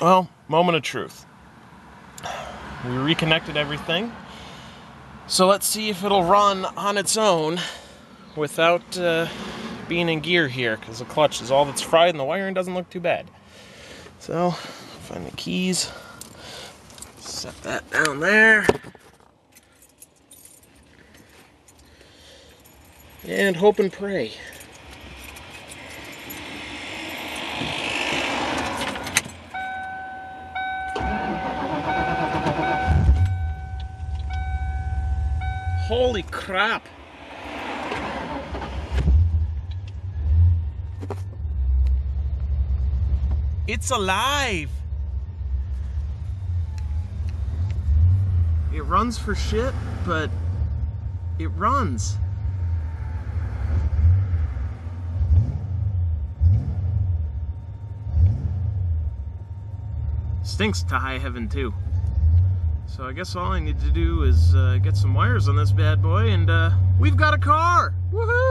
Well, moment of truth. We reconnected everything. So let's see if it'll run on its own without being in gear here, because the clutch is all that's fried and the wiring doesn't look too bad. So, find the keys. Set that down there. And hope and pray. Holy crap! It's alive! It runs for shit, but it runs. Stinks to high heaven too. So I guess all I need to do is get some wires on this bad boy and we've got a car! Woohoo!